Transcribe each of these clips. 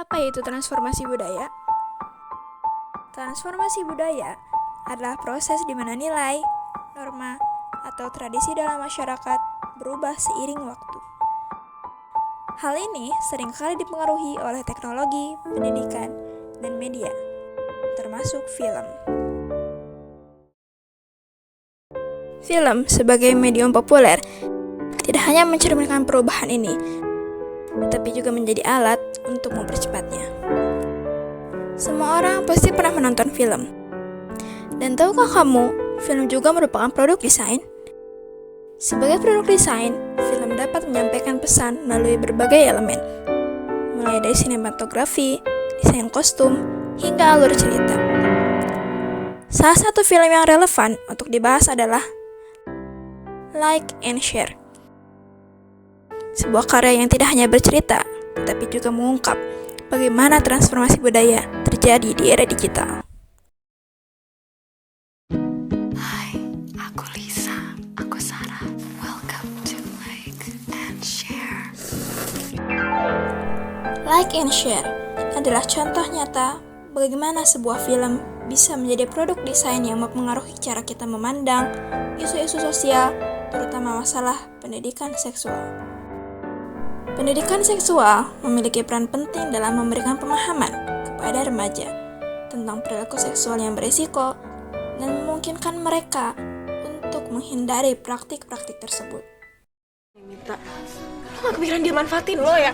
Apa itu transformasi budaya? Transformasi budaya adalah proses di mana nilai, norma, atau tradisi dalam masyarakat berubah seiring waktu. Hal ini seringkali dipengaruhi oleh teknologi, pendidikan, dan media, termasuk film. Film sebagai medium populer tidak hanya mencerminkan perubahan ini, tetapi juga menjadi alat untuk mempercepatnya. Semua orang pasti pernah menonton film. Dan tahukah kamu, film juga merupakan produk desain? Sebagai produk desain, film dapat menyampaikan pesan melalui berbagai elemen, mulai dari sinematografi, desain kostum, hingga alur cerita. Salah satu film yang relevan untuk dibahas adalah Like and Share. Sebuah karya yang tidak hanya bercerita, tetapi juga mengungkap bagaimana transformasi budaya terjadi di era digital. Hai, aku Lisa, aku Sarah. Welcome to Like and Share. Like and Share adalah contoh nyata bagaimana sebuah film bisa menjadi produk desain yang mempengaruhi cara kita memandang isu-isu sosial, terutama masalah pendidikan seksual. Pendidikan seksual memiliki peran penting dalam memberikan pemahaman kepada remaja tentang perilaku seksual yang berisiko dan memungkinkan mereka untuk menghindari praktik-praktik tersebut. Minta, lo gak kepikiran dia manfaatin lo ya?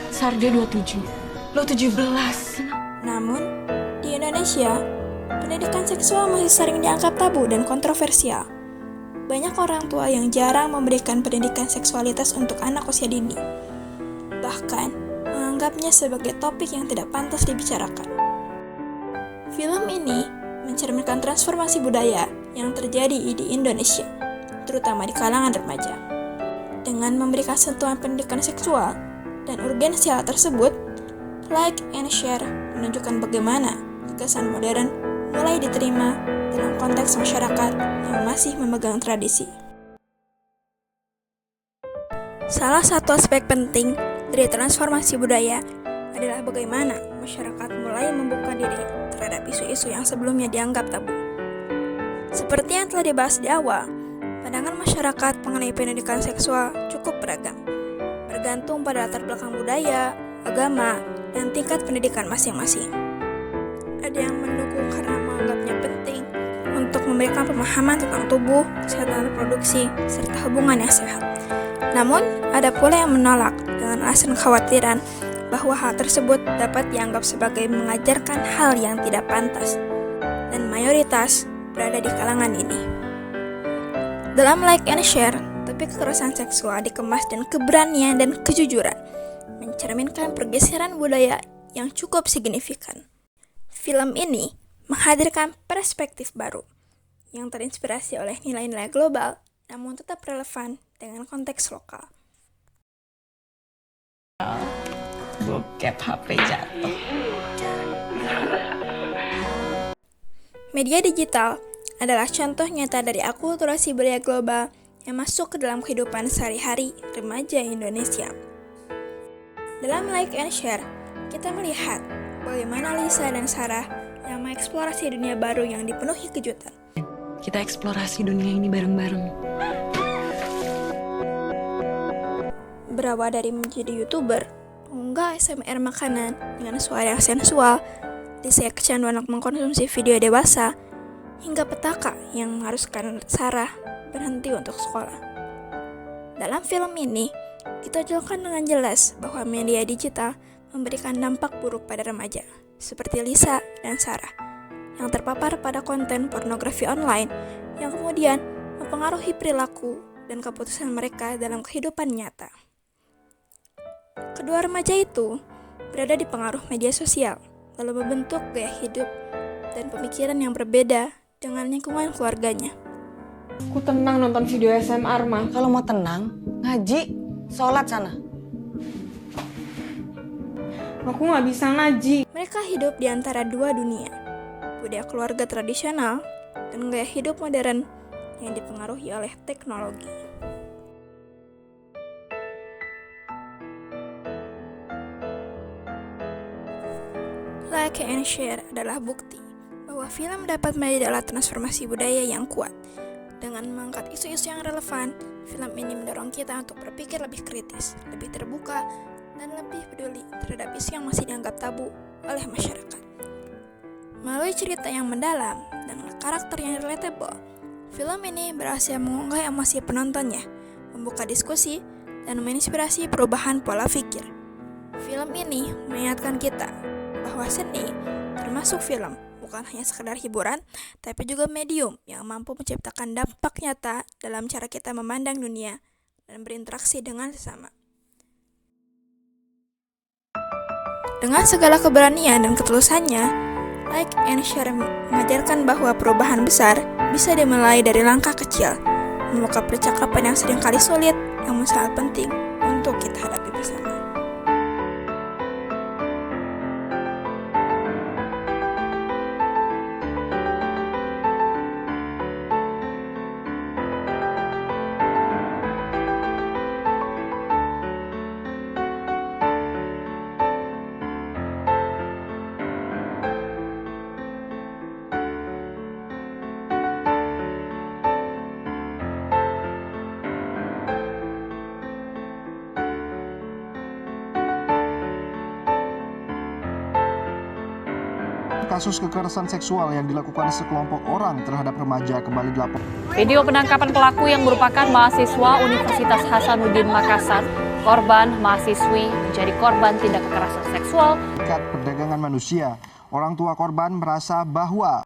Sar, dia 27, lo 17. Namun, di Indonesia, pendidikan seksual masih sering dianggap tabu dan kontroversial. Banyak orang tua yang jarang memberikan pendidikan seksualitas untuk anak usia dini, bahkan menganggapnya sebagai topik yang tidak pantas dibicarakan. Film ini mencerminkan transformasi budaya yang terjadi di Indonesia, terutama di kalangan remaja. Dengan memberikan sentuhan pendidikan seksual dan urgensi hal tersebut, Like and Share menunjukkan bagaimana gagasan modern mulai diterima dalam konteks masyarakat yang masih memegang tradisi. Salah satu aspek penting dari transformasi budaya adalah bagaimana masyarakat mulai membuka diri terhadap isu-isu yang sebelumnya dianggap tabu. Seperti yang telah dibahas di awal, pandangan masyarakat mengenai pendidikan seksual cukup beragam, bergantung pada latar belakang budaya, agama, dan tingkat pendidikan masing-masing. Ada yang mendukung karena menganggapnya penting untuk memberikan pemahaman tentang tubuh, kesehatan reproduksi, serta hubungan yang sehat. Namun, ada pula yang menolak dengan alasan kekhawatiran bahwa hal tersebut dapat dianggap sebagai mengajarkan hal yang tidak pantas, dan mayoritas berada di kalangan ini. Dalam Like and Share, topik kekerasan seksual dikemas dengan keberanian dan kejujuran, mencerminkan pergeseran budaya yang cukup signifikan. Film ini menghadirkan perspektif baru yang terinspirasi oleh nilai-nilai global, namun tetap relevan dengan konteks lokal. Bokep HP jatuh. Media digital adalah contoh nyata dari akulturasi budaya global yang masuk ke dalam kehidupan sehari-hari remaja Indonesia. Dalam Like and Share, kita melihat bagaimana Lisa dan Sarah yang mengeksplorasi dunia baru yang dipenuhi kejutan. Kita eksplorasi dunia ini bareng-bareng. Berawal dari menjadi YouTuber, mengunggah ASMR makanan dengan suara yang sensual, Lisa kecanduan untuk mengkonsumsi video dewasa, hingga petaka yang mengharuskan Sarah berhenti untuk sekolah. Dalam film ini, kita jelaskan dengan jelas bahwa media digital memberikan dampak buruk pada remaja, seperti Lisa dan Sarah, yang terpapar pada konten pornografi online yang kemudian mempengaruhi perilaku dan keputusan mereka dalam kehidupan nyata. Kedua remaja itu berada di pengaruh media sosial, lalu membentuk gaya hidup dan pemikiran yang berbeda dengan lingkungan keluarganya. Aku tenang nonton video SMR mah. Kalau mau tenang, ngaji, sholat sana. Aku nggak bisa ngaji. Mereka hidup di antara dua dunia, budaya keluarga tradisional dan gaya hidup modern yang dipengaruhi oleh teknologi. Like and share adalah bukti bahwa film dapat menjadi alat transformasi budaya yang kuat. Dengan mengangkat isu-isu yang relevan, film ini mendorong kita untuk berpikir lebih kritis, lebih terbuka, dan lebih peduli terhadap isu yang masih dianggap tabu oleh masyarakat. Melalui cerita yang mendalam dan karakter yang relatable, film ini berhasil mengunggah emosi penontonnya, membuka diskusi, dan menginspirasi perubahan pola pikir. Film ini mengingatkan kita bahwa seni, termasuk film, bukan hanya sekedar hiburan, tapi juga medium yang mampu menciptakan dampak nyata dalam cara kita memandang dunia dan berinteraksi dengan sesama. Dengan segala keberanian dan ketulusannya, Like and Share mengajarkan bahwa perubahan besar bisa dimulai dari langkah kecil, membuka percakapan yang seringkali sulit, namun sangat penting untuk kita hadapi bersama. Kasus kekerasan seksual yang dilakukan sekelompok orang terhadap remaja kembali dilaporkan. Video penangkapan pelaku yang merupakan mahasiswa Universitas Hasanuddin Makassar, korban mahasiswi menjadi korban tindak kekerasan seksual. Perdagangan manusia, orang tua korban merasa bahwa